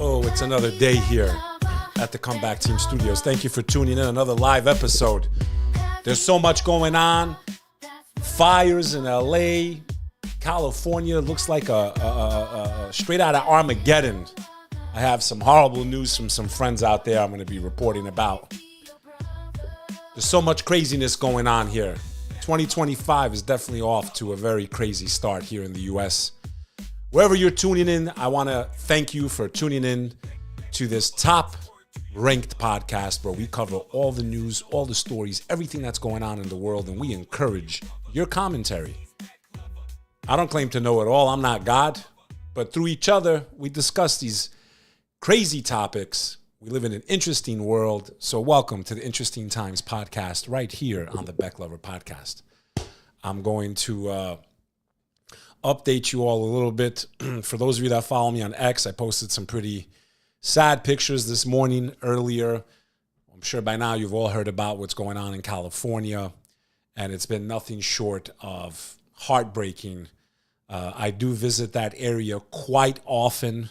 Oh, it's another day here at the Comeback Team Studios. Thank you for tuning in. Another live episode. There's so much going on. Fires in LA, California. Looks like a straight out of Armageddon. I have some horrible news from some friends out there I'm going to be reporting about. There's so much craziness going on here. 2025 is definitely off to a very crazy start here in the U.S. Wherever you're tuning in, I want to thank you for tuning in to this top-ranked podcast where we cover all the news, all the stories, everything that's going on in the world, and we encourage your commentary. I don't claim to know it all. I'm not God. But through each other, we discuss these crazy topics. We live in an interesting world. So welcome to the Interesting Times podcast right here on the Bek Lover podcast. I'm going to update you all a little bit. For those of you that follow me on X, I posted some pretty sad pictures this morning earlier. I'm sure by now you've all heard about what's going on in California, and it's been nothing short of heartbreaking. I do visit that area quite often.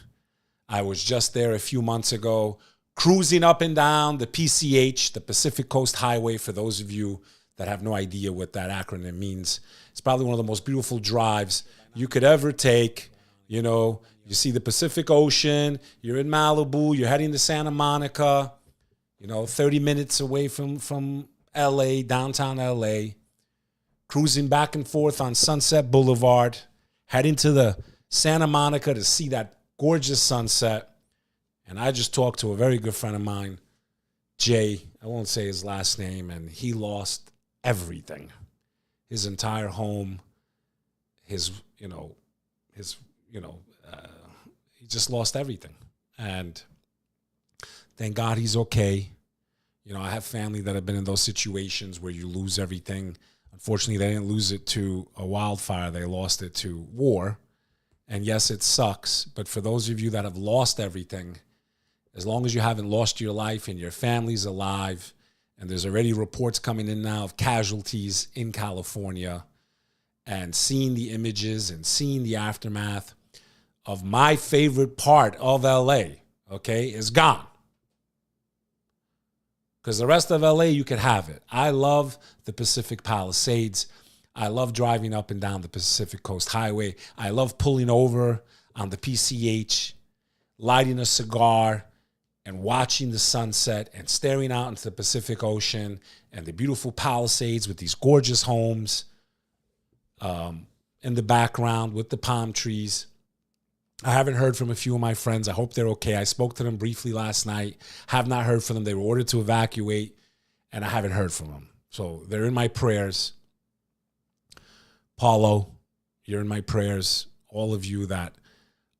I was just there a few months ago, cruising up and down the PCH, the Pacific Coast Highway. For those of you that have no idea what that acronym means, it's probably one of the most beautiful drives you could ever take. You know, you see the Pacific Ocean, you're in Malibu, you're heading to Santa Monica, 30 minutes away from LA, downtown LA, cruising back and forth on Sunset Boulevard, heading to the Santa Monica to see that gorgeous sunset. And I just talked to a very good friend of mine, Jay. I won't say his last name, and he lost everything. His entire home, he just lost everything. And thank God he's okay. I have family that have been in those situations where you lose everything. Unfortunately, they didn't lose it to a wildfire. They lost it to war. And yes, it sucks. But for those of you that have lost everything, as long as you haven't lost your life and your family's alive, and there's already reports coming in now of casualties in California, and seeing the images and seeing the aftermath of my favorite part of LA, is gone. Because the rest of LA, you could have it. I love the Pacific Palisades. I love driving up and down the Pacific Coast Highway. I love pulling over on the PCH, lighting a cigar, and watching the sunset and staring out into the Pacific Ocean and the beautiful Palisades with these gorgeous homes in the background with the palm trees. I haven't heard from a few of my friends. I hope they're okay. I spoke to them briefly last night. Have not heard from them. They were ordered to evacuate, and I haven't heard from them. So they're in my prayers. Paulo, you're in my prayers. All of you that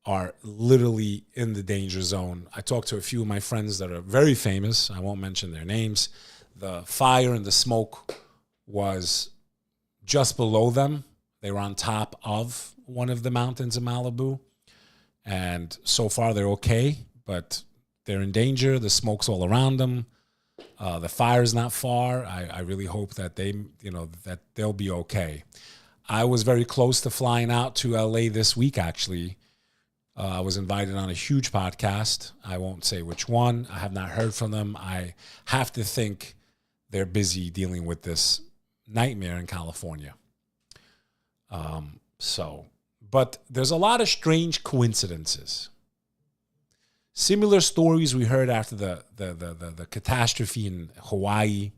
are literally in the danger zone. I talked to a few of my friends that are very famous. I won't mention their names. The fire and the smoke was just below them. They were on top of one of the mountains in Malibu. And so far they're okay, but they're in danger. The smoke's all around them. The fire's not far. I really hope that that they'll be okay. I was very close to flying out to LA this week, actually. I was invited on a huge podcast. I won't say which one. I have not heard from them. I have to think they're busy dealing with this nightmare in California. But there's a lot of strange coincidences. Similar stories we heard after the catastrophe in Hawaii.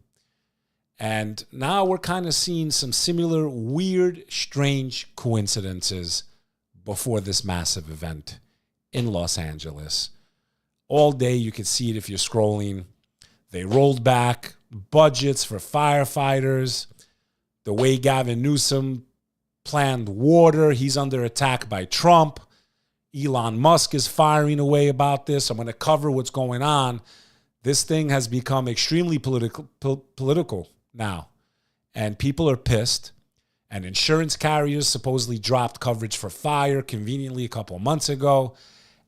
And now we're kind of seeing some similar weird, strange coincidences before this massive event in Los Angeles. All day you could see it if you're scrolling. They rolled back budgets for firefighters. The way Gavin Newsom planned water, he's under attack by Trump. Elon Musk is firing away about this. I'm going to cover what's going on. This thing has become extremely political now, and people are pissed. And insurance carriers supposedly dropped coverage for fire conveniently a couple of months ago.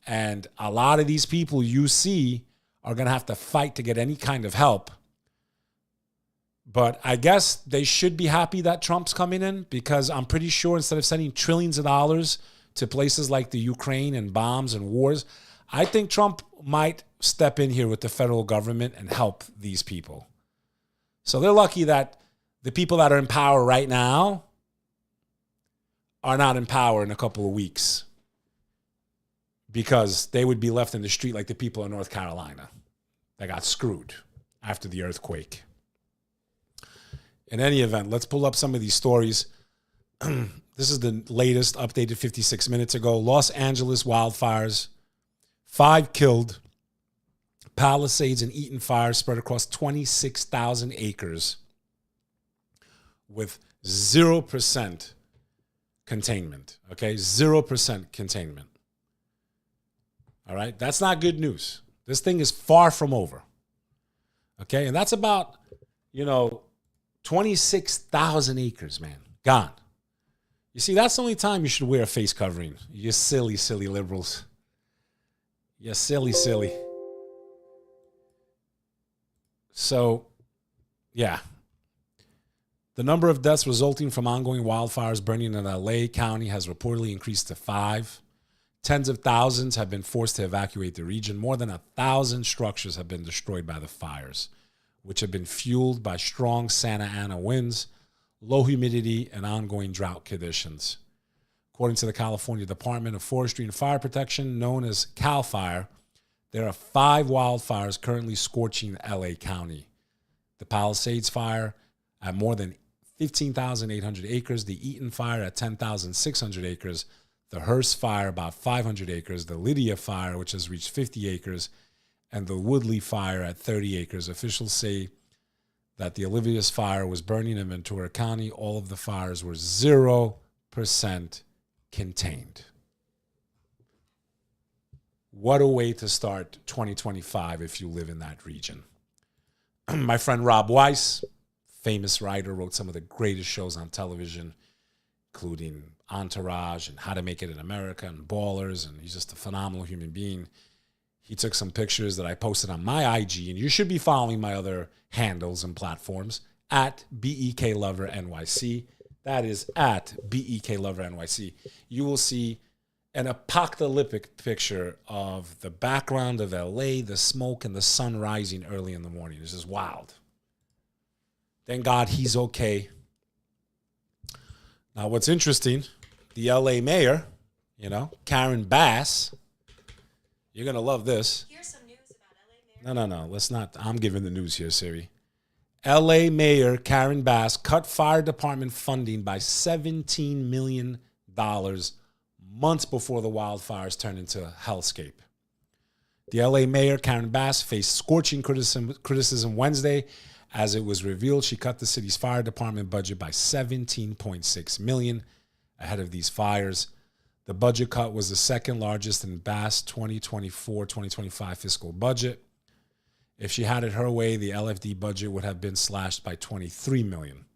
And a lot of these people you see are going to have to fight to get any kind of help. But I guess they should be happy that Trump's coming in, because I'm pretty sure instead of sending trillions of dollars to places like the Ukraine and bombs and wars, I think Trump might step in here with the federal government and help these people. So they're lucky that the people that are in power right now are not in power in a couple of weeks, because they would be left in the street like the people in North Carolina that got screwed after the earthquake. In any event, let's pull up some of these stories. This is the latest, updated 56 minutes ago. Los Angeles wildfires, 5 killed. Palisades and Eaton fires spread across 26,000 acres with 0% containment. Okay, 0% containment. All right, that's not good news. This thing is far from over. Okay, and that's about, 26,000 acres, man, gone. You see, that's the only time you should wear a face covering. You silly, silly liberals. You silly, silly. So, yeah. The number of deaths resulting from ongoing wildfires burning in LA County has reportedly increased to 5. Tens of thousands have been forced to evacuate the region. More than 1,000 structures have been destroyed by the fires, which have been fueled by strong Santa Ana winds, low humidity, and ongoing drought conditions. According to the California Department of Forestry and Fire Protection, known as CAL FIRE, there are 5 wildfires currently scorching LA County. The Palisades fire at more than 15,800 acres, the Eaton fire at 10,600 acres, the Hearst fire about 500 acres, the Lydia fire, which has reached 50 acres, and the Woodley fire at 30 acres. Officials say that the Olivia's fire was burning in Ventura County. All of the fires were 0% contained. What a way to start 2025 if you live in that region. My friend Rob Weiss, famous writer, wrote some of the greatest shows on television, including Entourage and How to Make It in America and Ballers, and he's just a phenomenal human being. He took some pictures that I posted on my IG, and you should be following my other handles and platforms at BEK Lover NYC. That is at BEK Lover NYC. You will see an apocalyptic picture of the background of LA, the smoke and the sun rising early in the morning. This is wild. Thank God he's okay. Now, what's interesting, the LA mayor, Karen Bass, you're going to love this. Here's some news about LA mayor. No. Let's not. I'm giving the news here, Siri. LA Mayor Karen Bass cut fire department funding by $17 million months before the wildfires turned into a hellscape. The LA Mayor Karen Bass faced scorching criticism Wednesday as it was revealed she cut the city's fire department budget by $17.6 million ahead of these fires. The budget cut was the second largest in Bass' 2024-2025 fiscal budget. If she had it her way, the LFD budget would have been slashed by $23 million.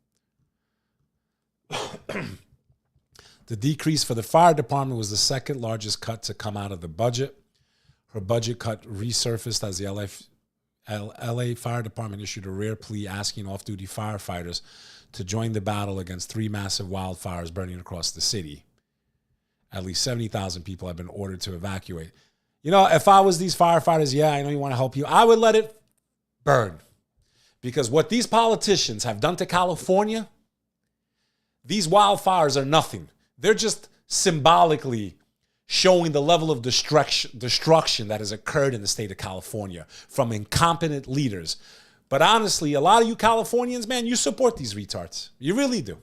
The decrease for the fire department was the second largest cut to come out of the budget. Her budget cut resurfaced as the LA Fire Department issued a rare plea asking off-duty firefighters to join the battle against 3 massive wildfires burning across the city. At least 70,000 people have been ordered to evacuate. If I was these firefighters, I know you want to help you. I would let it burn. Because what these politicians have done to California, these wildfires are nothing. They're just symbolically showing the level of destruction that has occurred in the state of California from incompetent leaders. But honestly, a lot of you Californians, man, you support these retards. You really do.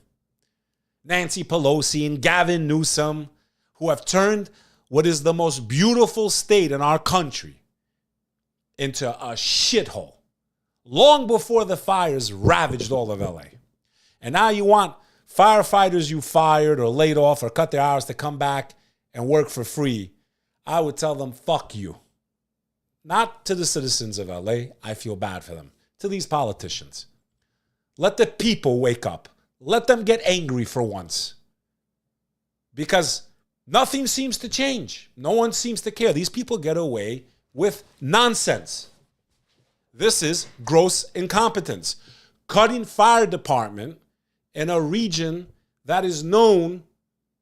Nancy Pelosi and Gavin Newsom, who have turned what is the most beautiful state in our country into a shithole long before the fires ravaged all of LA. And now you want firefighters you fired or laid off or cut their hours to come back and work for free. I would tell them, fuck you. Not to the citizens of LA. I feel bad for them. To these politicians. Let the people wake up. Let them get angry for once. Because nothing seems to change. No one seems to care. These people get away with nonsense. This is gross incompetence. Cutting fire department in a region that is known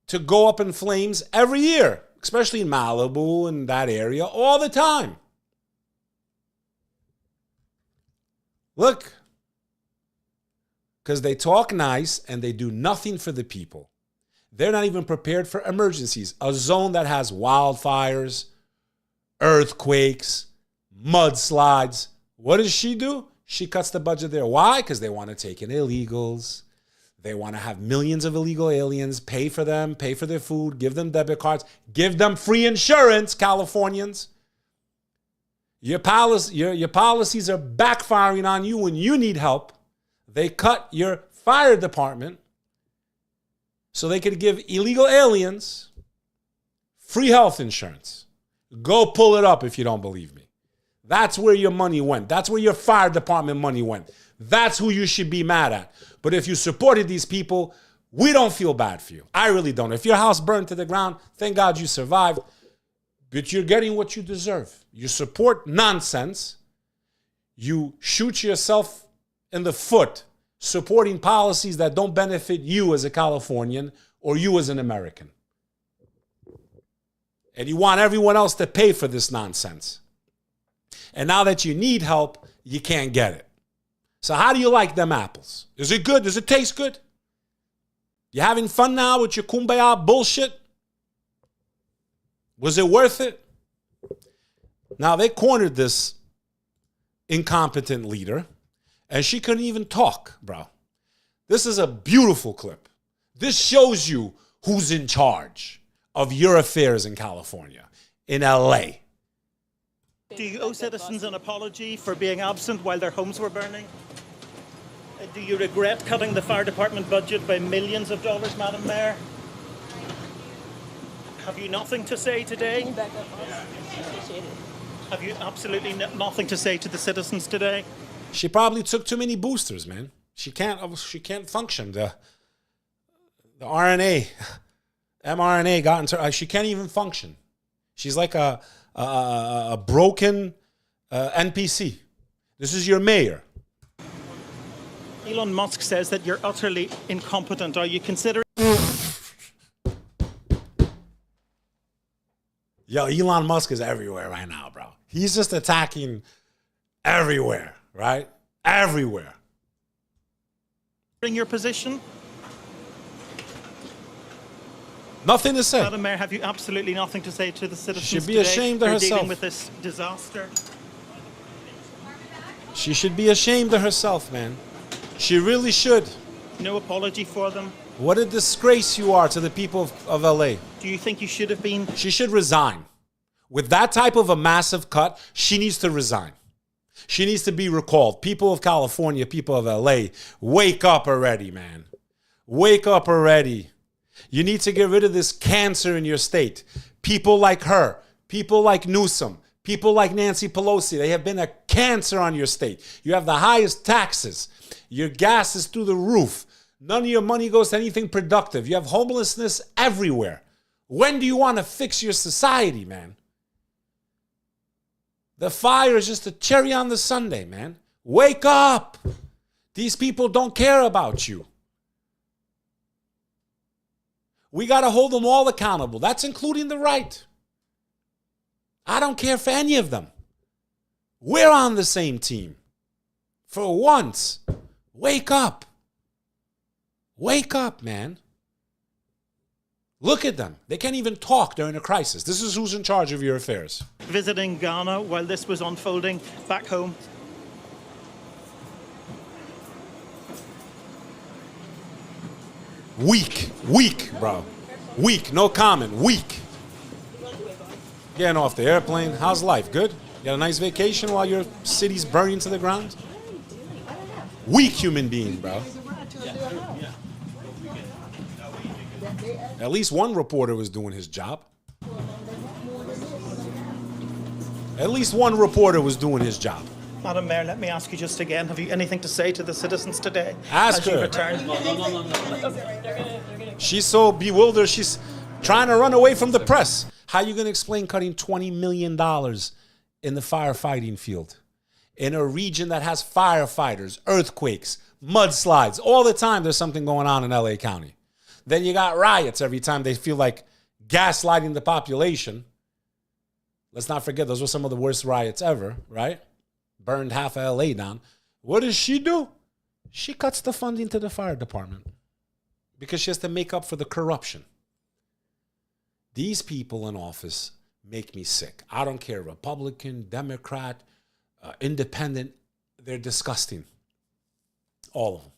to go up in flames every year. especially in Malibu and that area, all the time. Look, because they talk nice and they do nothing for the people. They're not even prepared for emergencies. A zone that has wildfires, earthquakes, mudslides. What does she do? She cuts the budget there. Why? Because they want to take in illegals. They want to have millions of illegal aliens, pay for them, pay for their food, give them debit cards, give them free insurance, Californians. Your policies are backfiring on you when you need help. They cut your fire department so they could give illegal aliens free health insurance. Go pull it up if you don't believe me. That's where your money went. That's where your fire department money went. That's who you should be mad at. But if you supported these people, we don't feel bad for you. I really don't. If your house burned to the ground, thank God you survived. But you're getting what you deserve. You support nonsense. You shoot yourself in the foot supporting policies that don't benefit you as a Californian or you as an American. And you want everyone else to pay for this nonsense. And now that you need help, you can't get it. So how do you like them apples? Is it good? Does it taste good? You having fun now with your kumbaya bullshit? Was it worth it? Now, they cornered this incompetent leader, and she couldn't even talk, bro. This is a beautiful clip. This shows you who's in charge of your affairs in California, in LA. Do you owe citizens an apology for being absent while their homes were burning? Do you regret cutting the fire department budget by millions of dollars, Madam Mayor? Have you nothing to say today? Can you back up, please? Appreciate it. Have you absolutely nothing to say to the citizens today? She probably took too many boosters, man. She can't function. The RNA, mRNA got into her. She can't even function. She's like a broken NPC. This is your mayor. Elon Musk says that you're utterly incompetent. Are you considering... Yo, Elon Musk is everywhere right now, bro. He's just attacking everywhere, right? Everywhere. your position? Nothing to say. Madam Mayor, have you absolutely nothing to say to the citizens She should be today ashamed of who are herself. dealing with this disaster? She should be ashamed of herself, man. She really should. No apology for them? What a disgrace you are to the people of LA. Do you think you should have been? She should resign. With that type of a massive cut, she needs to resign. She needs to be recalled. People of California, people of LA, wake up already, man. Wake up already. You need to get rid of this cancer in your state. People like her, people like Newsom, people like Nancy Pelosi, they have been a cancer on your state. You have the highest taxes. Your gas is through the roof. None of your money goes to anything productive. You have homelessness everywhere. When do you want to fix your society, man? The fire is just a cherry on the sundae, man. Wake up. These people don't care about you. We got to hold them all accountable. That's including the right. I don't care for any of them. We're on the same team. For once, wake up. Wake up, man. Look at them. They can't even talk during a crisis. This is who's in charge of your affairs. Visiting Ghana while this was unfolding back home. Weak, bro. Weak, no comment. Weak. Getting off the airplane. How's life? Good? You got a nice vacation while your city's burning to the ground? Weak human being, bro. At least one reporter was doing his job. At least one reporter was doing his job. Madam Mayor, let me ask you just again, have you anything to say to the citizens today? Ask as you her. return? She's so bewildered, she's trying to run away from the press. How are you going to explain cutting $20 million in the firefighting field? In a region that has firefighters, earthquakes, mudslides. All the time there's something going on in LA County. Then you got riots every time they feel like gaslighting the population. Let's not forget, those were some of the worst riots ever, right? Burned half of LA down. What does she do? She cuts the funding to the fire department because she has to make up for the corruption. These people in office make me sick. I don't care, Republican, Democrat, independent. They're disgusting. All of them.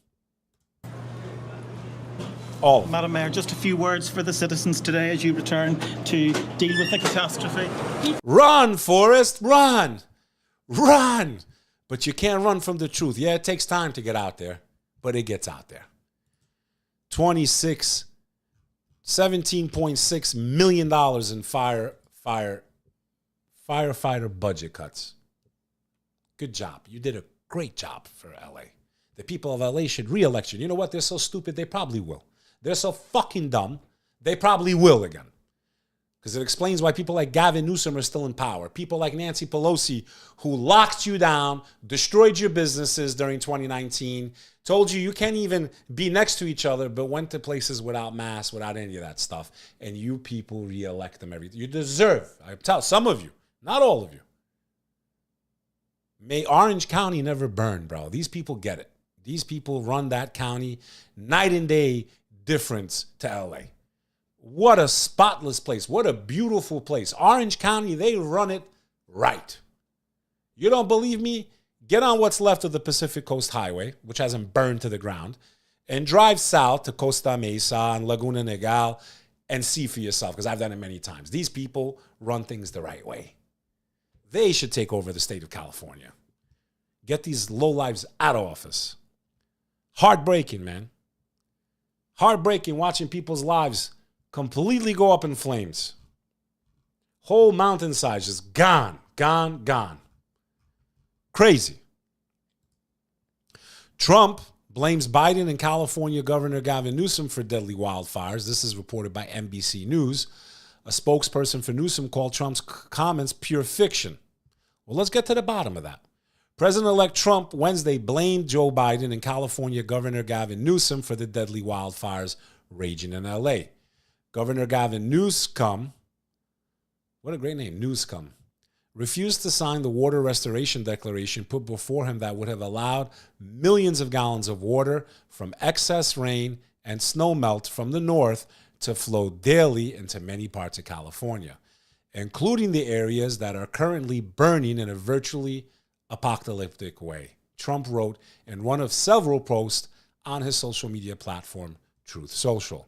All of them. Madam Mayor, just a few words for the citizens today as you return to deal with the catastrophe. Run, Forrest, run. Run. But you can't run from the truth. Yeah, it takes time to get out there, but it gets out there. $17.6 million in firefighter budget cuts. Good job. You did a great job for LA. The people of LA should re-elect you. You know what? They're so stupid, they probably will. They're so fucking dumb, they probably will again. Because it explains why people like Gavin Newsom are still in power. People like Nancy Pelosi, who locked you down, destroyed your businesses during 2019, told you can't even be next to each other, but went to places without masks, without any of that stuff. And you people re-elect them every. You deserve, I tell some of you, not all of you. May Orange County never burn, bro. These people get it. These people run that county night and day difference to LA. What a spotless place. What a beautiful place. Orange County, they run it right. You don't believe me? Get on what's left of the Pacific Coast Highway, which hasn't burned to the ground, and drive south to Costa Mesa and Laguna Niguel and see for yourself, because I've done it many times. These people run things the right way. They should take over the state of California. Get these lowlives out of office. Heartbreaking, man. Heartbreaking watching people's lives completely go up in flames. Whole mountainsides just gone, gone, gone. Crazy. Trump blames Biden and California Governor Gavin Newsom for deadly wildfires. This is reported by NBC News. A spokesperson for Newsom called Trump's comments pure fiction. Well, let's get to the bottom of that. President-elect Trump Wednesday blamed Joe Biden and California Governor Gavin Newsom for the deadly wildfires raging in LA. Governor Gavin Newsom, what a great name, Newsom, refused to sign the water restoration declaration put before him that would have allowed millions of gallons of water from excess rain and snowmelt from the north to flow daily into many parts of California, including the areas that are currently burning in a virtually apocalyptic way, Trump wrote in one of several posts on his social media platform, Truth Social.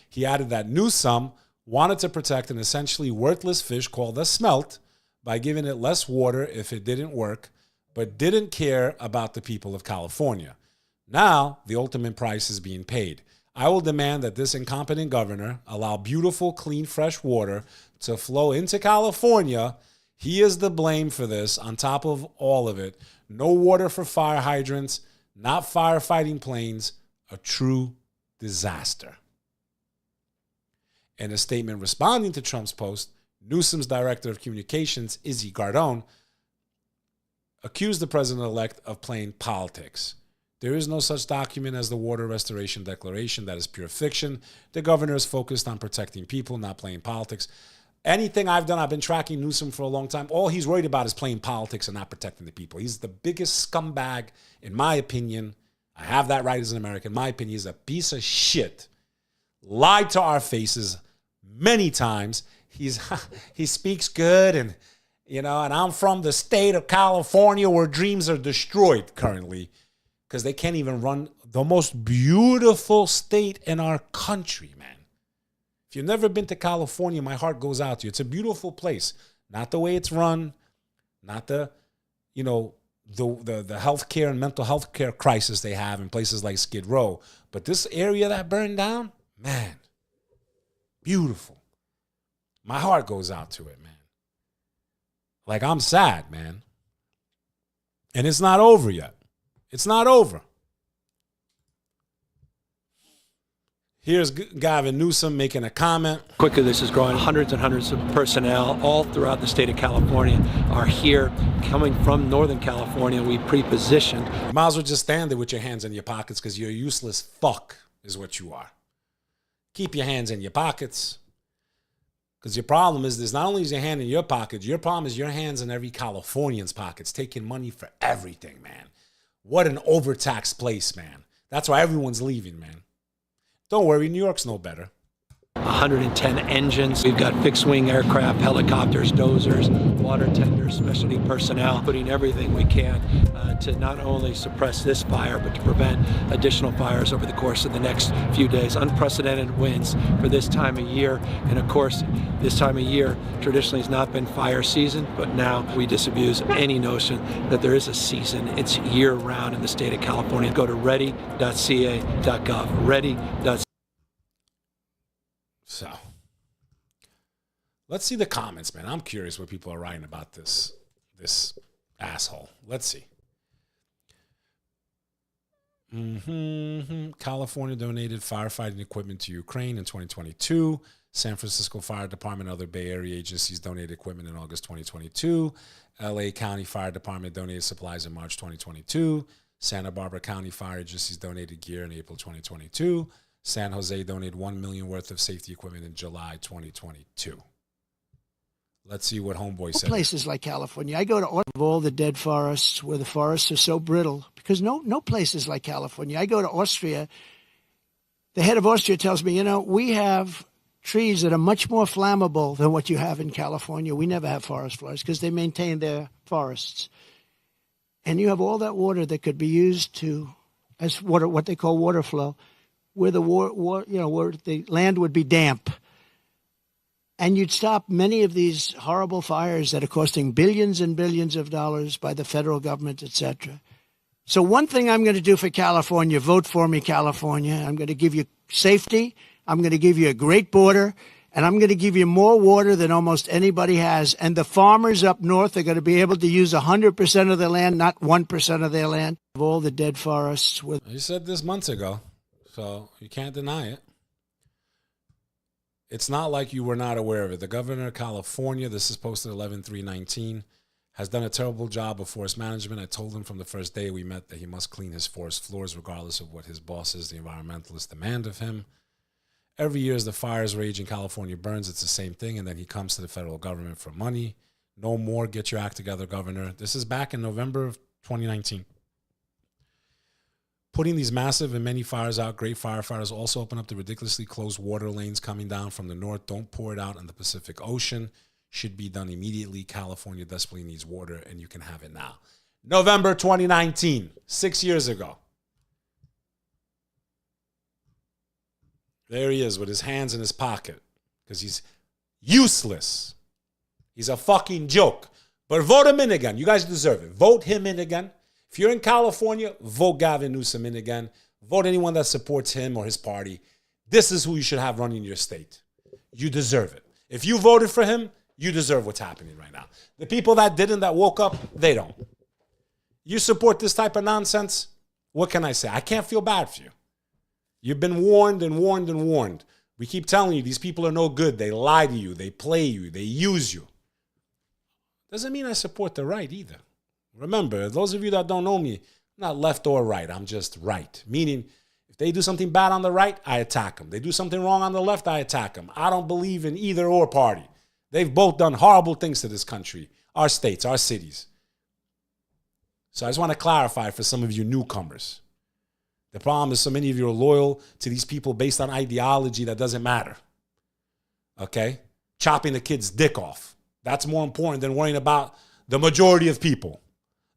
He added that Newsom wanted to protect an essentially worthless fish called the smelt by giving it less water if it didn't work, but didn't care about the people of California. Now, the ultimate price is being paid. I will demand that this incompetent governor allow beautiful, clean, fresh water to flow into California. He is the blame for this. On top of all of it, no water for fire hydrants, not firefighting planes, a true disaster. In a statement responding to Trump's post, Newsom's director of communications, Izzy Gardone, accused the president-elect of playing politics. There is no such document as the Water Restoration Declaration. That is pure fiction. The governor is focused on protecting people, not playing politics. Anything I've done, I've been tracking Newsom for a long time. All he's worried about is playing politics and not protecting the people. He's the biggest scumbag, in my opinion. I have that right as an American. In my opinion, he's a piece of shit. Lied to our faces many times. He speaks good, and and I'm from the state of California where dreams are destroyed currently because they can't even run the most beautiful state in our country, man. If you've never been to California, my heart goes out to you. It's a beautiful place. Not the way it's run, not the healthcare and mental health care crisis they have in places like Skid Row. But this area that burned down, man, beautiful. My heart goes out to it, man. Like, I'm sad, man. And it's not over yet. It's not over. Here's Gavin Newsom making a comment. Quickly, this is growing. Hundreds and hundreds of personnel all throughout the state of California are here, coming from Northern California. We pre-positioned. You might as well just stand there with your hands in your pockets because you're a useless fuck is what you are. Keep your hands in your pockets. Because your problem is there's not only is your hand in your pocket, your problem is your hand's in every Californian's pockets, taking money for everything, man. What an overtaxed place, man. That's why everyone's leaving, man. Don't worry, New York's no better. 110 engines. We've got fixed-wing aircraft, helicopters, dozers, water tenders, specialty personnel, putting everything we can to not only suppress this fire, but to prevent additional fires over the course of the next few days. Unprecedented winds for this time of year. And of course, this time of year traditionally has not been fire season, but now we disabuse any notion that there is a season. It's year-round in the state of California. Go to ready.ca.gov. Ready.ca. So, let's see the comments, man. I'm curious what people are writing about this asshole. Let's see. California donated firefighting equipment to Ukraine in 2022. San Francisco Fire Department and other Bay Area agencies donated equipment in August 2022. LA County Fire Department donated supplies in March 2022. Santa Barbara County Fire agencies donated gear in April 2022. San Jose donated $1 million worth of safety equipment in July 2022. Let's see what Homeboy said. Places like California, I go to all the dead forests where the forests are so brittle because no places like California. I go to Austria. The head of Austria tells me, we have trees that are much more flammable than what you have in California. We never have forest fires because they maintain their forests. And you have all that water that could be used as water, what they call water flow, where where the land would be damp. And you'd stop many of these horrible fires that are costing billions and billions of dollars by the federal government, etc. So one thing I'm going to do for California, vote for me, California. I'm going to give you safety. I'm going to give you a great border. And I'm going to give you more water than almost anybody has. And the farmers up north are going to be able to use 100% of their land, not 1% of their land. Of all the dead forests. You said this months ago, so you can't deny it. It's not like you were not aware of it. The governor of California, this is posted 11/3/19, has done a terrible job of forest management. I told him from the first day we met that he must clean his forest floors regardless of what his bosses, the environmentalists, demand of him. Every year as the fires rage in California burns, it's the same thing, and then he comes to the federal government for money. No more, get your act together, governor. This is back in November of 2019. Putting these massive and many fires out, great firefighters also open up the ridiculously closed water lanes coming down from the north. Don't pour it out in the Pacific Ocean. Should be done immediately. California desperately needs water, and you can have it now. November 2019, 6 years ago. There he is with his hands in his pocket because he's useless. He's a fucking joke. But vote him in again. You guys deserve it. Vote him in again. If you're in California, vote Gavin Newsom in again. Vote anyone that supports him or his party. This is who you should have running your state. You deserve it. If you voted for him, you deserve what's happening right now. The people that didn't, that woke up, they don't. You support this type of nonsense, what can I say? I can't feel bad for you. You've been warned and warned and warned. We keep telling you these people are no good. They lie to you. They play you. They use you. Doesn't mean I support the right either. Remember, those of you that don't know me, I'm not left or right. I'm just right. Meaning, if they do something bad on the right, I attack them. They do something wrong on the left, I attack them. I don't believe in either or party. They've both done horrible things to this country, our states, our cities. So I just want to clarify for some of you newcomers. The problem is so many of you are loyal to these people based on ideology that doesn't matter. Okay? Chopping the kid's dick off. That's more important than worrying about the majority of people.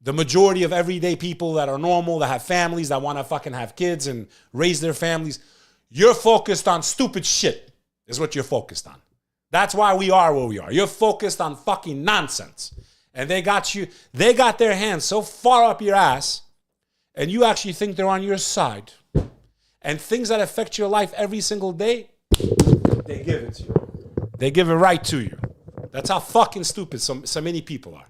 The majority of everyday people that are normal, that have families, that want to fucking have kids and raise their families. You're focused on stupid shit is what you're focused on. That's why we are where we are. You're focused on fucking nonsense. And they got their hands so far up your ass, and you actually think they're on your side. And things that affect your life every single day, they give it to you. They give it right to you. That's how fucking stupid so many people are.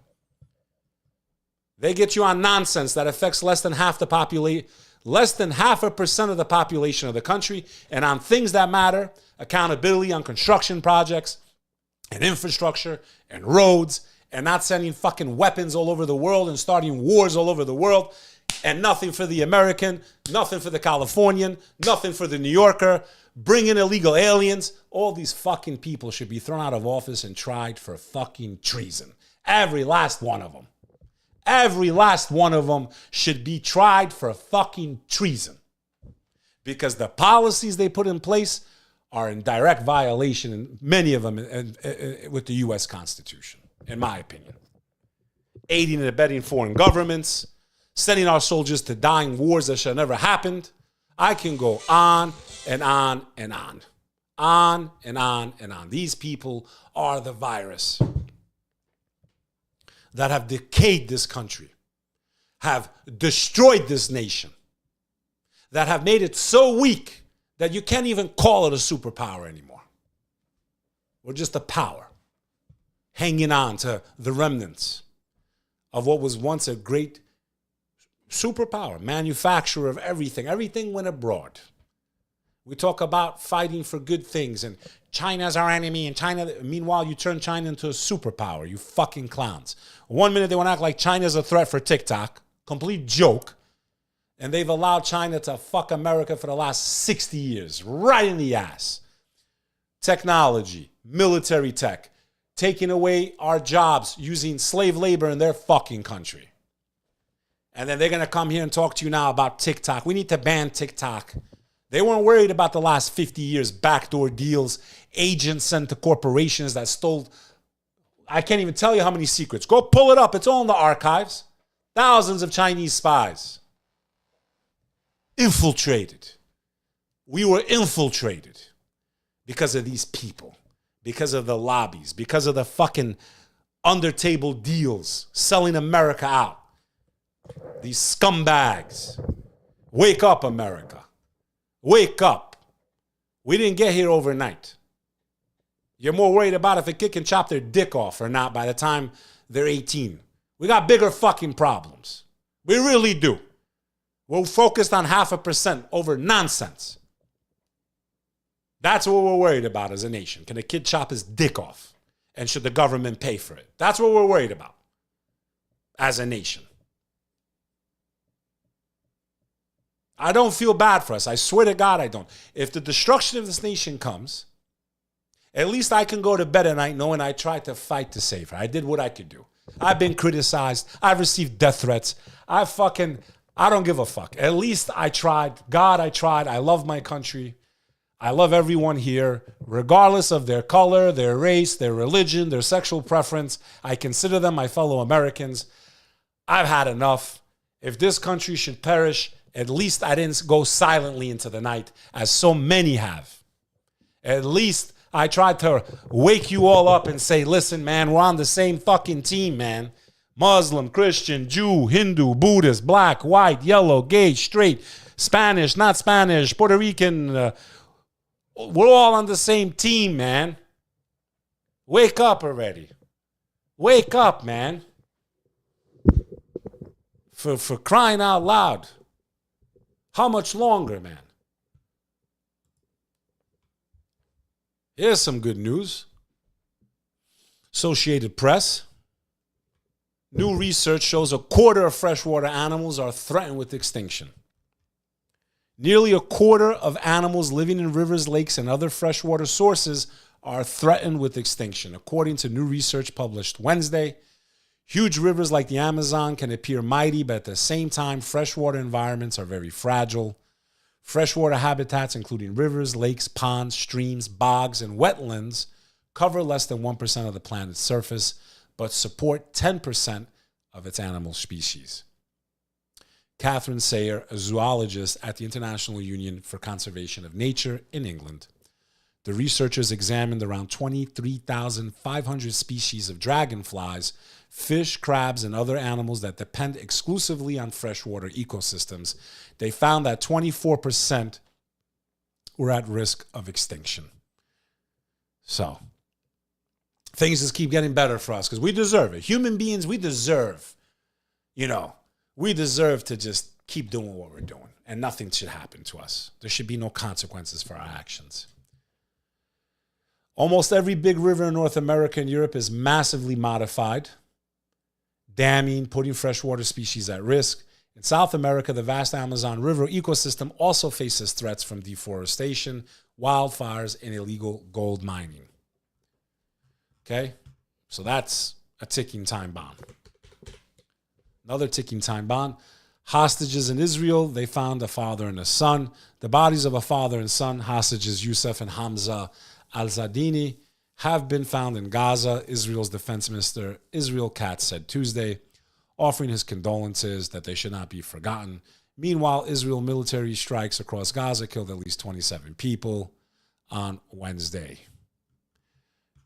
They get you on nonsense that affects less than half the population, less than 0.5% of the population of the country, and on things that matter, accountability on construction projects and infrastructure and roads, and not sending fucking weapons all over the world and starting wars all over the world. And nothing for the American, nothing for the Californian, nothing for the New Yorker. Bring in illegal aliens. All these fucking people should be thrown out of office and tried for fucking treason. Every last one of them. Every last one of them should be tried for fucking treason. Because the policies they put in place are in direct violation, and many of them with the U.S. Constitution, in my opinion. Aiding and abetting foreign governments, sending our soldiers to die in wars that should have never happened. I can go on and on and on. On and on and on. These people are the virus that have decayed this country, have destroyed this nation, that have made it so weak that you can't even call it a superpower anymore. We're just a power hanging on to the remnants of what was once a great superpower, manufacturer of everything. Everything went abroad. We talk about fighting for good things and China's our enemy, and China, meanwhile, you turn China into a superpower, you fucking clowns. 1 minute they want to act like China's a threat for TikTok, complete joke, and they've allowed China to fuck America for the last 60 years, right in the ass. Technology, military tech, taking away our jobs using slave labor in their fucking country. And then they're going to come here and talk to you now about TikTok. We need to ban TikTok. They weren't worried about the last 50 years, backdoor deals, agents sent to corporations that stole, I can't even tell you how many secrets. Go pull it up. It's all in the archives. Thousands of Chinese spies. Infiltrated. We were infiltrated because of these people, because of the lobbies, because of the fucking under-table deals, selling America out. These scumbags. Wake up, America. Wake up. We didn't get here overnight. You're more worried about if a kid can chop their dick off or not by the time they're 18. We got bigger fucking problems. We really do. We're focused on 0.5% over nonsense. That's what we're worried about as a nation. Can a kid chop his dick off? And should the government pay for it? That's what we're worried about as a nation. I don't feel bad for us. I swear to God I don't. If the destruction of this nation comes, at least I can go to bed at night knowing I tried to fight to save her. I did what I could do. I've been criticized. I've received death threats. I don't give a fuck. At least I tried. God, I tried. I love my country. I love everyone here, regardless of their color, their race, their religion, their sexual preference. I consider them my fellow Americans. I've had enough. If this country should perish, at least I didn't go silently into the night, as so many have. At least I tried to wake you all up and say, listen, man, we're on the same fucking team, man. Muslim, Christian, Jew, Hindu, Buddhist, black, white, yellow, gay, straight, Spanish, not Spanish, Puerto Rican. We're all on the same team, man. Wake up already. Wake up, man. For crying out loud. How much longer, man? Here's some good news. Associated Press. New research shows 1/4 of freshwater animals are threatened with extinction. Nearly 1/4 of animals living in rivers, lakes, and other freshwater sources are threatened with extinction, according to new research published Wednesday. Huge rivers like the Amazon can appear mighty, but at the same time, freshwater environments are very fragile. Freshwater habitats, including rivers, lakes, ponds, streams, bogs, and wetlands, cover less than 1% of the planet's surface, but support 10% of its animal species. Catherine Sayer, a zoologist at the International Union for Conservation of Nature in England. The researchers examined around 23,500 species of dragonflies, fish, crabs, and other animals that depend exclusively on freshwater ecosystems. They found that 24% were at risk of extinction. So, things just keep getting better for us because we deserve it. Human beings, we deserve, we deserve to just keep doing what we're doing and nothing should happen to us. There should be no consequences for our actions. Almost every big river in North America and Europe is massively modified, damming, putting freshwater species at risk. In South America, the vast Amazon River ecosystem also faces threats from deforestation, wildfires, and illegal gold mining. Okay? So that's a ticking time bomb. Another ticking time bomb. Hostages in Israel, they found a father and a son. The bodies of a father and son, hostages Youssef and Hamza al-Zadini, have been found in Gaza, Israel's defense minister Israel Katz said Tuesday, offering his condolences that they should not be forgotten. Meanwhile, Israel military strikes across Gaza killed at least 27 people on Wednesday.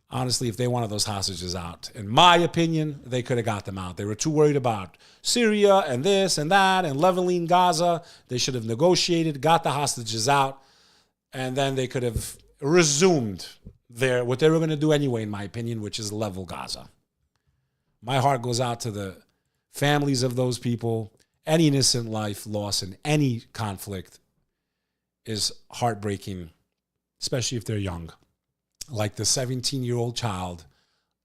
Honestly, if they wanted those hostages out, in my opinion, they could have got them out. They were too worried about Syria and this and that and leveling Gaza. They should have negotiated, got the hostages out, and then they could have resumed what they were going to do anyway, in my opinion, which is level Gaza. My heart goes out to the families of those people. Any innocent life lost in any conflict is heartbreaking, especially if they're young. Like the 17-year-old child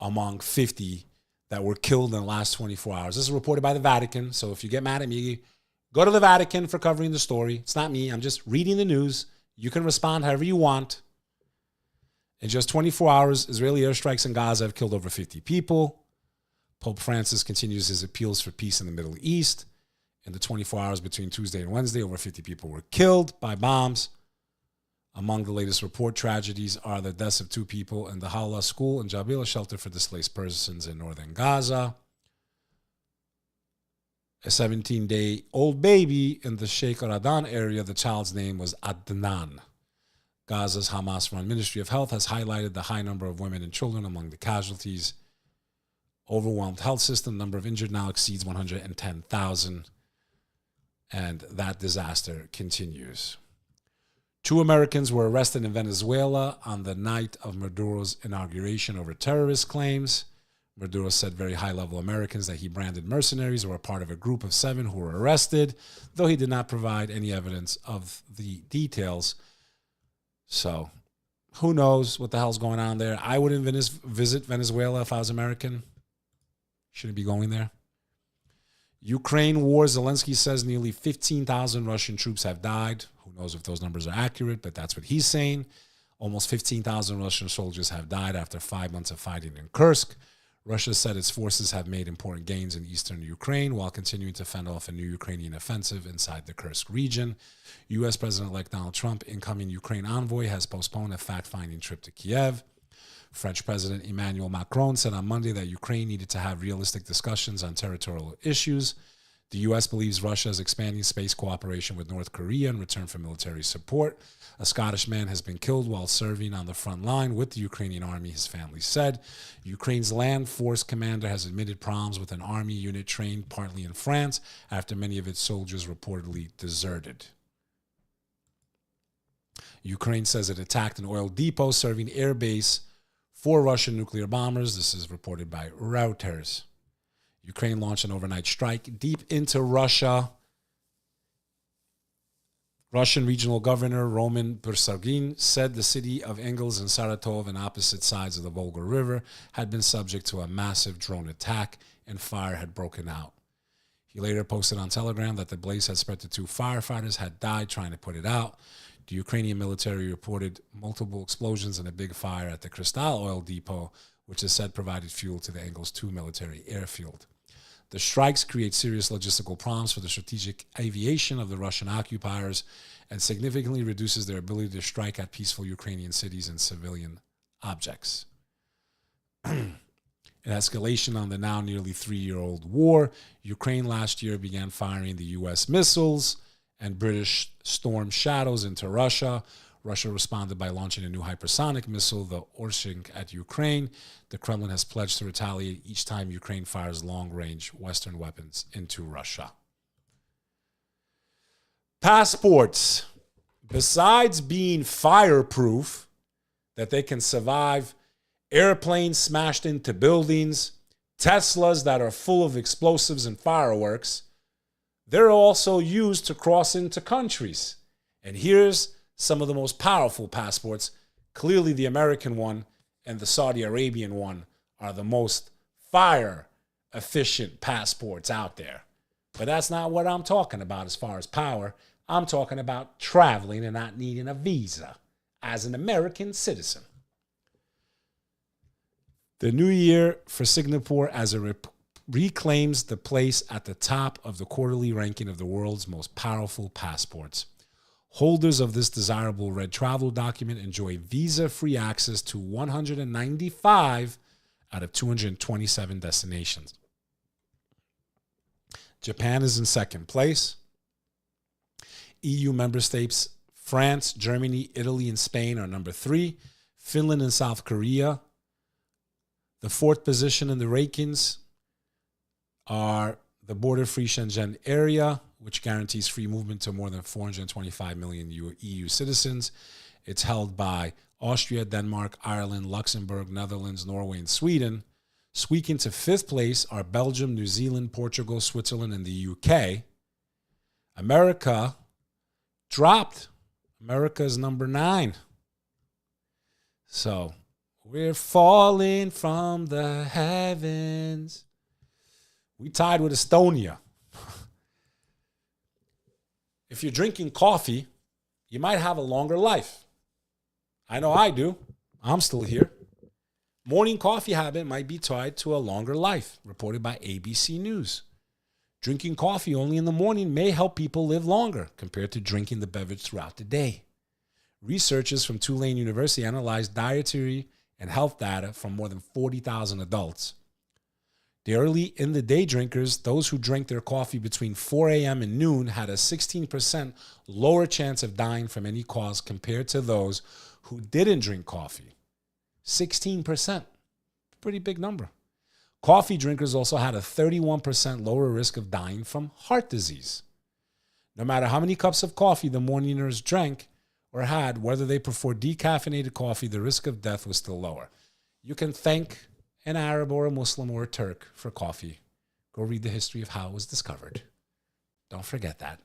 among 50 that were killed in the last 24 hours. This is reported by the Vatican, so if you get mad at me, go to the Vatican for covering the story. It's not me. I'm just reading the news. You can respond however you want. In just 24 hours, Israeli airstrikes in Gaza have killed over 50 people. Pope Francis continues his appeals for peace in the Middle East. In the 24 hours between Tuesday and Wednesday, over 50 people were killed by bombs. Among the latest report tragedies are the deaths of 2 people in the Hawla school and Jabila shelter for displaced persons in northern Gaza. A 17-day-old baby in the Sheikh Radan area, the child's name was Adnan. Gaza's Hamas-run Ministry of Health has highlighted the high number of women and children among the casualties. Overwhelmed health system, number of injured now exceeds 110,000. And that disaster continues. 2 Americans were arrested in Venezuela on the night of Maduro's inauguration over terrorist claims. Maduro said very high-level Americans that he branded mercenaries were a part of a group of 7 who were arrested, though he did not provide any evidence of the details. So, who knows what the hell's going on there? I wouldn't visit Venezuela if I was American. Shouldn't be going there. Ukraine war, Zelensky says nearly 15,000 Russian troops have died. Who knows if those numbers are accurate, but that's what he's saying. Almost 15,000 Russian soldiers have died after 5 months of fighting in Kursk. Russia said its forces have made important gains in eastern Ukraine while continuing to fend off a new Ukrainian offensive inside the Kursk region. U.S. President-elect Donald Trump, incoming Ukraine envoy, has postponed a fact-finding trip to Kiev. French President Emmanuel Macron said on Monday that Ukraine needed to have realistic discussions on territorial issues. The U.S. believes Russia is expanding space cooperation with North Korea in return for military support. A Scottish man has been killed while serving on the front line with the Ukrainian army, his family said. Ukraine's land force commander has admitted problems with an army unit trained partly in France after many of its soldiers reportedly deserted. Ukraine says it attacked an oil depot serving air base for Russian nuclear bombers. This is reported by Reuters. Ukraine launched an overnight strike deep into Russia. Russian regional governor Roman Bursagin said the city of Engels and Saratov on opposite sides of the Volga River had been subject to a massive drone attack and fire had broken out. He later posted on Telegram that the blaze had spread to 2 firefighters had died trying to put it out. The Ukrainian military reported multiple explosions in a big fire at the Krystal oil depot, which is said provided fuel to the Engels 2 military airfield. The strikes create serious logistical problems for the strategic aviation of the Russian occupiers and significantly reduces their ability to strike at peaceful Ukrainian cities and civilian objects. An escalation on the now nearly 3-year-old war. Ukraine last year began firing the U.S. missiles and British Storm Shadows into Russia. Russia responded by launching a new hypersonic missile, the Orshink, at Ukraine. The Kremlin has pledged to retaliate each time Ukraine fires long-range Western weapons into Russia. Passports. Besides being fireproof, that they can survive airplanes smashed into buildings, Teslas that are full of explosives and fireworks, they're also used to cross into countries. And here's some of the most powerful passports. Clearly the American one and the Saudi Arabian one are the most fire-efficient passports out there. But that's not what I'm talking about as far as power. I'm talking about traveling and not needing a visa as an American citizen. The new year for Singapore as it reclaims the place at the top of the quarterly ranking of the world's most powerful passports. Holders of this desirable red travel document enjoy visa-free access to 195 out of 227 destinations. Japan is in second place. EU member states France, Germany, Italy, and Spain are number 3. Finland and South Korea. The 4th position in the rankings are the border-free Shenzhen area, which guarantees free movement to more than 425 million EU citizens. It's held by Austria, Denmark, Ireland, Luxembourg, Netherlands, Norway, and Sweden. Squeaking to 5th place are Belgium, New Zealand, Portugal, Switzerland, and the UK. America dropped. America is number 9. So we're falling from the heavens. We tied with Estonia. If you're drinking coffee, you might have a longer life. I know I do. I'm still here. Morning coffee habit might be tied to a longer life, reported by ABC News. Drinking coffee only in the morning may help people live longer compared to drinking the beverage throughout the day. Researchers from Tulane University analyzed dietary and health data from more than 40,000 adults. The early in the day drinkers, those who drank their coffee between 4 a.m. and noon, had a 16% lower chance of dying from any cause compared to those who didn't drink coffee. 16%. Pretty big number. Coffee drinkers also had a 31% lower risk of dying from heart disease. No matter how many cups of coffee the morningers drank or had, whether they preferred decaffeinated coffee, the risk of death was still lower. You can thank an Arab or a Muslim or a Turk for coffee. Go read the history of how it was discovered. Don't forget that.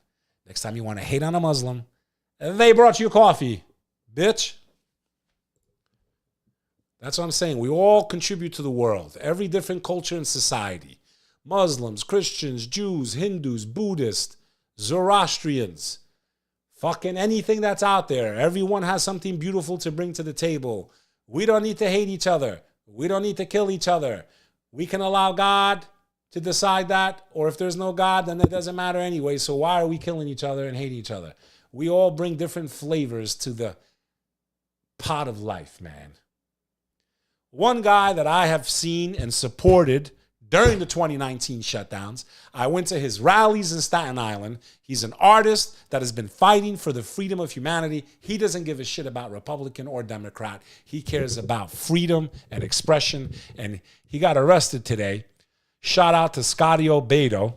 Next time you want to hate on a Muslim, they brought you coffee, bitch. That's what I'm saying. We all contribute to the world. Every different culture and society. Muslims, Christians, Jews, Hindus, Buddhists, Zoroastrians. Fucking anything that's out there. Everyone has something beautiful to bring to the table. We don't need to hate each other. We don't need to kill each other. We can allow God to decide that. Or if there's no God, then it doesn't matter anyway. So why are we killing each other and hating each other? We all bring different flavors to the pot of life, man. One guy that I have seen and supported during the 2019 shutdowns, I went to his rallies in Staten Island. He's an artist that has been fighting for the freedom of humanity. He doesn't give a shit about Republican or Democrat. He cares about freedom and expression. And he got arrested today. Shout out to Scotty Obedo.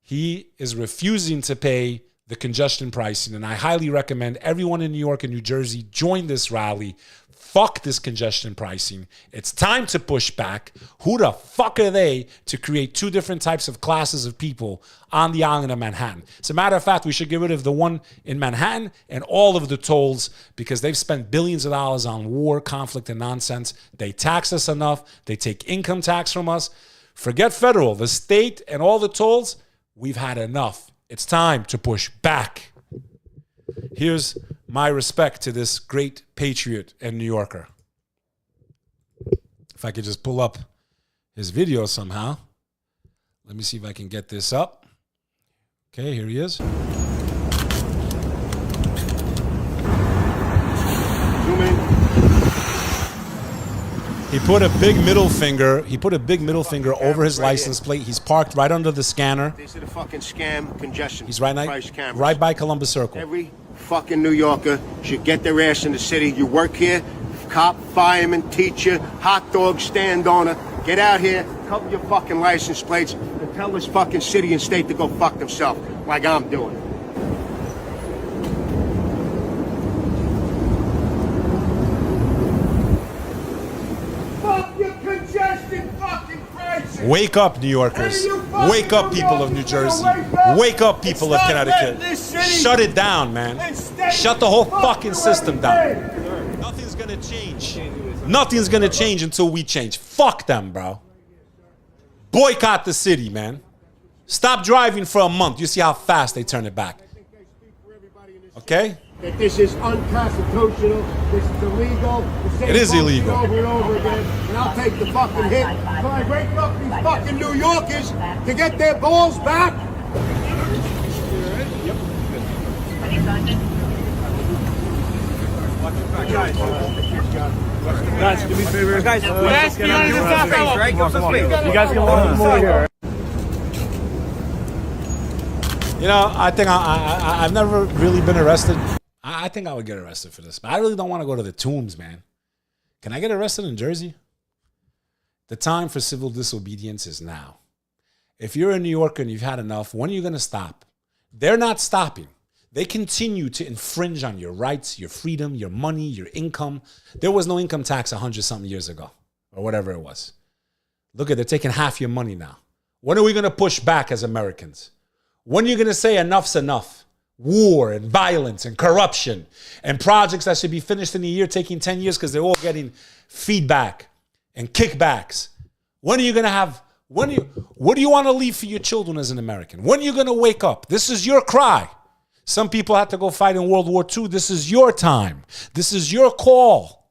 He is refusing to pay the congestion pricing. And I highly recommend everyone in New York and New Jersey join this rally. Fuck this congestion pricing. It's time to push back. Who the fuck are they to create 2 different types of classes of people on the island of Manhattan? As a matter of fact, we should get rid of the one in Manhattan and all of the tolls because they've spent billions of dollars on war, conflict, and nonsense. They tax us enough. They take income tax from us. Forget federal. The state and all the tolls, we've had enough. It's time to push back. Here's my respect to this great patriot and New Yorker. If I could just pull up his video somehow. Let me see if I can get this up. Okay, here he is. He put a big middle finger. He put a big middle finger over his license plate. He's parked right under the scanner. These are the fucking scam congestion. He's right by Columbus Circle. Every fucking New Yorker should get their ass in the city. You work here, cop, fireman, teacher, hot dog stand owner. Get out here, cover your fucking license plates, and tell this fucking city and state to go fuck themselves, like I'm doing. Wake up, New Yorkers. Wake up, people of New Jersey. Wake up, people of Connecticut. Shut it down, man. Shut the whole fucking system down. Nothing's gonna change. Nothing's gonna change until we change. Fuck them, bro. Boycott the city, man. Stop driving for a month. You see how fast they turn it back. Okay? That this is unconstitutional, this is illegal. It is illegal. Over and over again, and I'll take the fucking hit. So I wake up these fucking New Yorkers to get their balls back. Guys, do me a favor. Guys, you guys can walk more here. You know, I think I've never really been arrested. I think I would get arrested for this. But I really don't want to go to the tombs, man. Can I get arrested in Jersey? The time for civil disobedience is now. If you're a New Yorker and you've had enough, when are you going to stop? They're not stopping. They continue to infringe on your rights, your freedom, your money, your income. There was no income tax 100-something years ago, or whatever it was. Look at, they're taking half your money now. When are we going to push back as Americans? When are you going to say enough's enough? War and violence and corruption and projects that should be finished in a year taking 10 years because they're all getting feedback and kickbacks. When are you going to have, what do you want to leave for your children as an American? When are you going to wake up? This is your cry. Some people had to go fight in World War II. This is your time. This is your call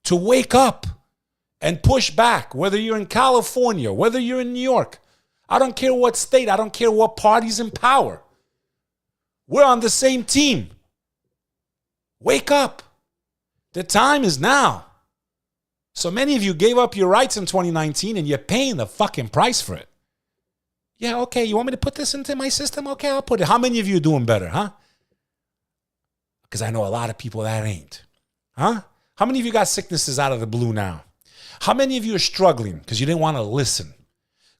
to wake up and push back, whether you're in California, whether you're in New York. I don't care what state. I don't care what party's in power. We're on the same team. Wake up. The time is now. So many of you gave up your rights in 2019 and you're paying the fucking price for it. Yeah, okay, you want me to put this into my system? Okay, I'll put it. How many of you are doing better, huh? Because I know a lot of people that ain't. Huh? How many of you got sicknesses out of the blue now? How many of you are struggling because you didn't want to listen?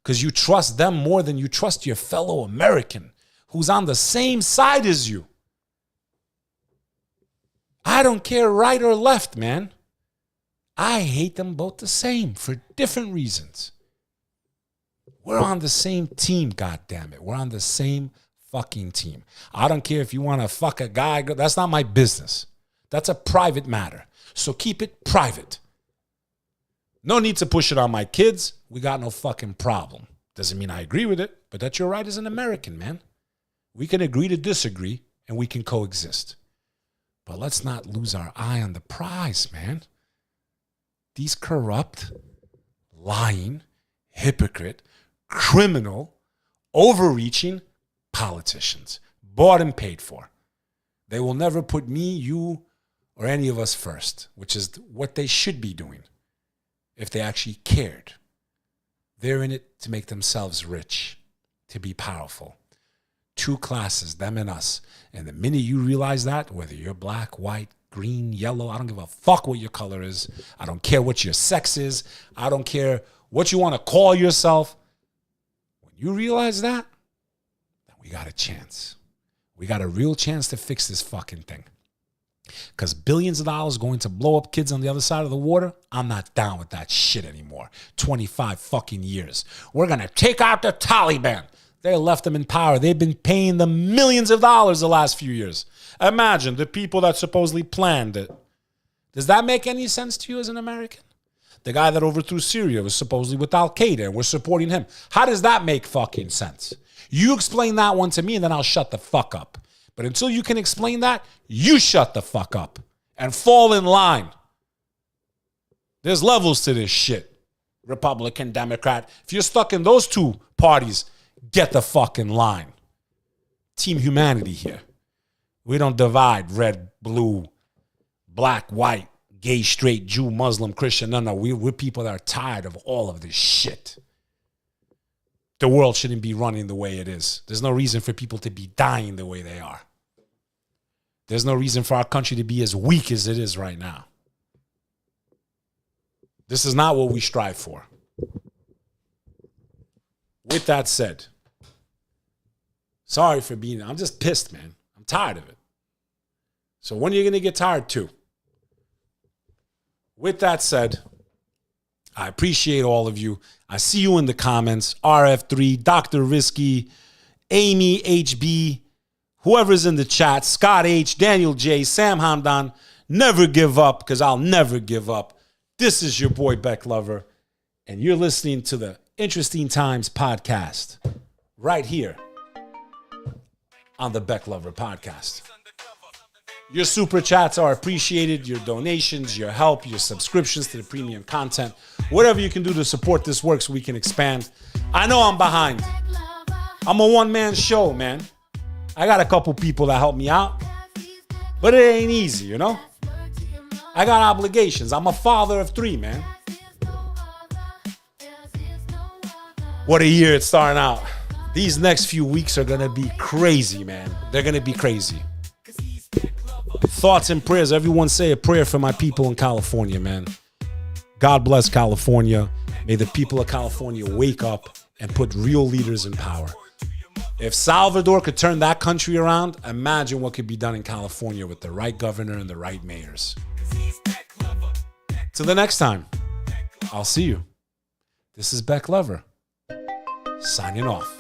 Because you trust them more than you trust your fellow American who's on the same side as you. I don't care right or left, man. I hate them both the same for different reasons. We're on the same team, goddammit. We're on the same fucking team. I don't care if you want to fuck a guy. That's not my business. That's a private matter. So keep it private. No need to push it on my kids. We got no fucking problem. Doesn't mean I agree with it, but that's your right as an American, man. We can agree to disagree, and we can coexist. But let's not lose our eye on the prize, man. These corrupt, lying, hypocrite, criminal, overreaching politicians, bought and paid for. They will never put me, you, or any of us first, which is what they should be doing if they actually cared. They're in it to make themselves rich, to be powerful. Two classes, them and us. And the minute you realize that, whether you're black, white, green, yellow, I don't give a fuck what your color is. I don't care what your sex is. I don't care what you want to call yourself. When you realize that, then we got a chance. We got a real chance to fix this fucking thing. Because billions of dollars going to blow up kids on the other side of the water, I'm not down with that shit anymore. 25 fucking years. We're going to take out the Taliban. They left them in power. They've been paying them millions of dollars the last few years. Imagine the people that supposedly planned it. Does that make any sense to you as an American? The guy that overthrew Syria was supposedly with Al-Qaeda and we're supporting him. How does that make fucking sense? You explain that one to me and then I'll shut the fuck up. But until you can explain that, you shut the fuck up and fall in line. There's levels to this shit. Republican, Democrat. If you're stuck in those two parties, get the fucking line. Team humanity here. We don't divide red, blue, black, white, gay, straight, Jew, Muslim, Christian. No. We're people that are tired of all of this shit. The world shouldn't be running the way it is. There's no reason for people to be dying the way they are. There's no reason for our country to be as weak as it is right now. This is not what we strive for. With that said, sorry for being, I'm just pissed, man. I'm tired of it. So when are you going to get tired too? With that said, I appreciate all of you. I see you in the comments. RF3, Dr. Risky, Amy HB, whoever's in the chat, Scott H, Daniel J, Sam Hamdan. Never give up, because I'll never give up. This is your boy Bek Lover, and you're listening to the Interesting Times podcast. right here on the Bek Lover podcast. Your super chats are appreciated, your donations, your help, your subscriptions to the premium content, whatever you can do to support this work so we can expand. I know I'm behind. I'm a one-man show, man. I got a couple people that help me out, but it ain't easy, you know? I got obligations. I'm a father of 3, man. What a year it's starting out. These next few weeks are going to be crazy, man. They're going to be crazy. Thoughts and prayers. Everyone say a prayer for my people in California, man. God bless California. May the people of California wake up and put real leaders in power. If Salvador could turn that country around, imagine what could be done in California with the right governor and the right mayors. Till the next time, I'll see you. This is Bek Lover, signing off.